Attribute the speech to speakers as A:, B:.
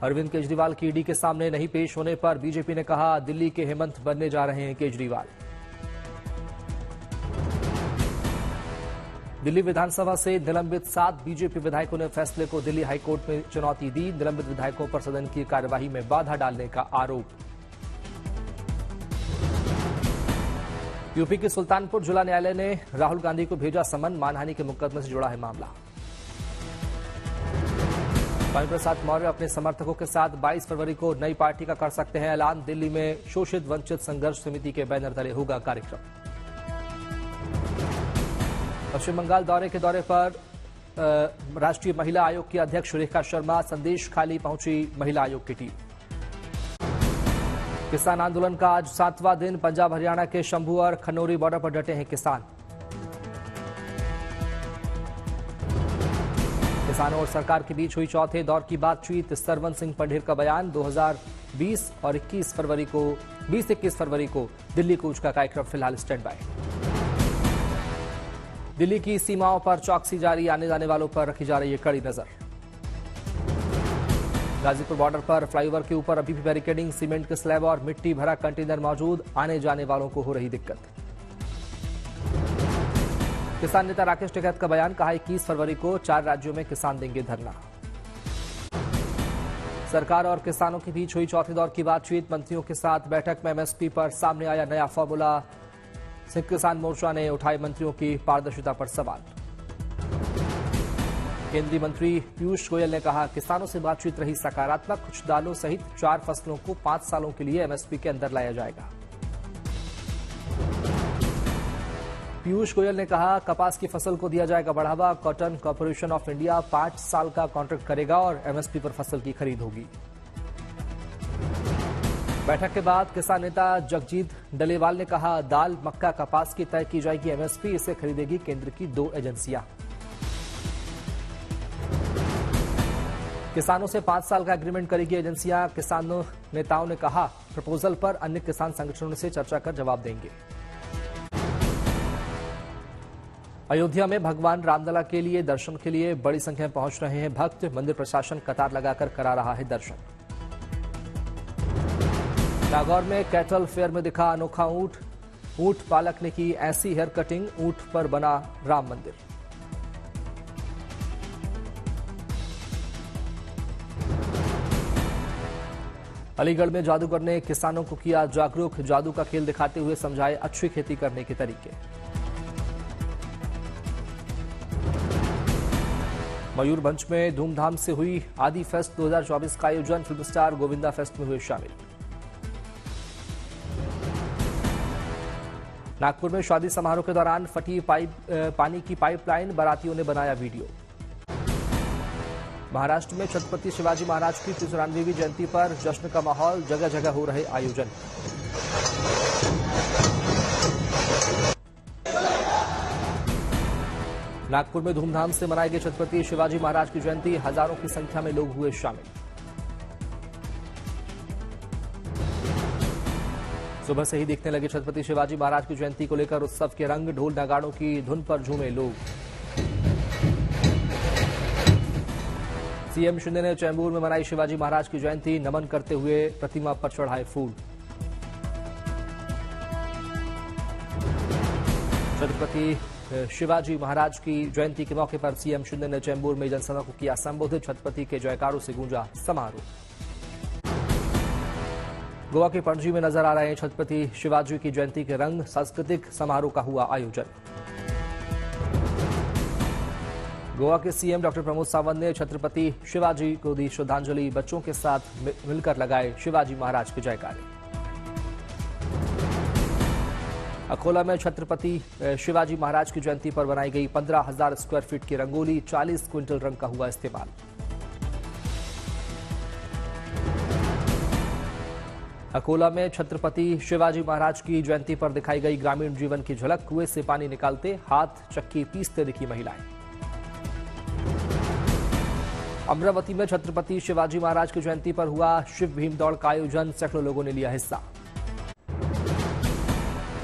A: अरविंद केजरीवाल की ईडी के सामने नहीं पेश होने पर बीजेपी ने कहा दिल्ली के हेमंत बनने जा रहे हैं केजरीवाल। दिल्ली विधानसभा से निलंबित 7 बीजेपी विधायकों ने फैसले को दिल्ली हाईकोर्ट में चुनौती दी। निलंबित विधायकों पर सदन की कार्यवाही में बाधा डालने का आरोप। यूपी के सुल्तानपुर जिला न्यायालय ने राहुल गांधी को भेजा समन। मानहानि के मुकदमे से जुड़ा है मामला। स्वामी प्रसाद मौर्य अपने समर्थकों के साथ 22 फरवरी को नई पार्टी का कर सकते हैं ऐलान। दिल्ली में शोषित वंचित संघर्ष समिति के बैनर तले होगा कार्यक्रम। पश्चिम बंगाल के दौरे पर राष्ट्रीय महिला आयोग की अध्यक्ष रेखा शर्मा। संदेश खाली पहुंची महिला आयोग की टीम। किसान आंदोलन का आज 7वां दिन। पंजाब हरियाणा के शंभू और खनौरी बॉर्डर पर डटे हैं किसान। किसानों और सरकार के बीच हुई चौथे दौर की बातचीत। सरवन सिंह पंढेर का बयान 2020 और 21 फरवरी को दिल्ली कूच का कार्यक्रम फिलहाल स्टैंड बाय। दिल्ली की सीमाओं पर चौकसी जारी। आने जाने वालों पर रखी जा रही है कड़ी नजर। गाजीपुर बॉर्डर पर फ्लाईओवर के ऊपर अभी भी बैरिकेडिंग। सीमेंट के स्लैब और मिट्टी भरा कंटेनर मौजूद। आने जाने वालों को हो रही दिक्कत। किसान नेता राकेश टिकैत का बयान। कहा 21 फरवरी को 4 राज्यों में किसान देंगे धरना। सरकार और किसानों के बीच हुई चौथे दौर की बातचीत। मंत्रियों के साथ बैठक में एमएसपी पर सामने आया नया फॉर्मूला। संयुक्त किसान मोर्चा ने उठाए मंत्रियों की पारदर्शिता पर सवाल। केंद्रीय मंत्री पीयूष गोयल ने कहा किसानों से बातचीत रही सकारात्मक। कुछ दालों सहित 4 फसलों को 5 सालों के लिए एमएसपी के अंदर लाया जाएगा। पीयूष गोयल ने कहा कपास की फसल को दिया जाएगा बढ़ावा। कॉटन कॉर्पोरेशन ऑफ इंडिया 5 साल का कॉन्ट्रैक्ट करेगा और एमएसपी पर फसल की खरीद होगी। बैठक के बाद किसान नेता जगजीत डलेवाल ने कहा दाल मक्का कपास की तय की जाएगी एमएसपी। इसे खरीदेगी केंद्र की 2 एजेंसियां। किसानों से 5 साल का एग्रीमेंट करेगी एजेंसियां। किसानों नेताओं ने कहा प्रपोजल पर अन्य किसान संगठनों से चर्चा कर जवाब देंगे। अयोध्या में भगवान रामलला के लिए दर्शन के लिए बड़ी संख्या में पहुंच रहे हैं भक्त। मंदिर प्रशासन कतार लगाकर करा रहा है दर्शन। नागौर में कैटल फेयर में दिखा अनोखा ऊंट। ऊंट पालक ने की ऐसी हेयर कटिंग। ऊंट पर बना राम मंदिर। अलीगढ़ में जादूगर ने किसानों को किया जागरूक। जादू का खेल दिखाते हुए समझाए अच्छी खेती करने के तरीके। मयूरभंज में धूमधाम से हुई आदि फेस्ट 2024 का आयोजन। फिल्म स्टार गोविंदा फेस्ट में हुए शामिल। नागपुर में शादी समारोह के दौरान फटी पानी की पाइपलाइन। बारातियों ने बनाया वीडियो। महाराष्ट्र में छत्रपति शिवाजी महाराज की 94वीं जयंती पर जश्न का माहौल। जगह जगह हो रहे आयोजन। नागपुर में धूमधाम से मनाई गई छत्रपति शिवाजी महाराज की जयंती। हजारों की संख्या में लोग हुए शामिल। सुबह से ही दिखने लगे छत्रपति शिवाजी महाराज की जयंती को लेकर उत्सव के रंग। ढोल नगाड़ों की धुन पर झूमे लोग। सीएम शिंदे ने चैंबूर में मनाई शिवाजी महाराज की जयंती। नमन करते हुए प्रतिमा पर चढ़ाए फूल। छत्रपति शिवाजी महाराज की जयंती के मौके पर सीएम शिंदे ने चैंबूर में जनसभा को किया संबोधित। छत्रपति के जयकारों से गूंजा समारोह। गोवा के पणजी में नजर आ रहे हैं छत्रपति शिवाजी की जयंती के रंग। सांस्कृतिक समारोह का हुआ आयोजन। गोवा के सीएम डॉक्टर प्रमोद सावंत ने छत्रपति शिवाजी को दी श्रद्धांजलि। बच्चों के साथ मिलकर लगाए शिवाजी महाराज के जयकारे। अकोला में छत्रपति शिवाजी महाराज की जयंती पर बनाई गई 15,000 स्क्वायर फीट की रंगोली। 40 क्विंटल रंग का हुआ इस्तेमाल। अकोला में छत्रपति शिवाजी महाराज की जयंती पर दिखाई गई ग्रामीण जीवन की झलक। कुएं से पानी निकालते, हाथ चक्की पीसते दिखी महिलाएं। अमरावती में छत्रपति शिवाजी महाराज की जयंती पर हुआ शिव भीम दौड़ का आयोजन। सैकड़ों लोगों ने लिया हिस्सा।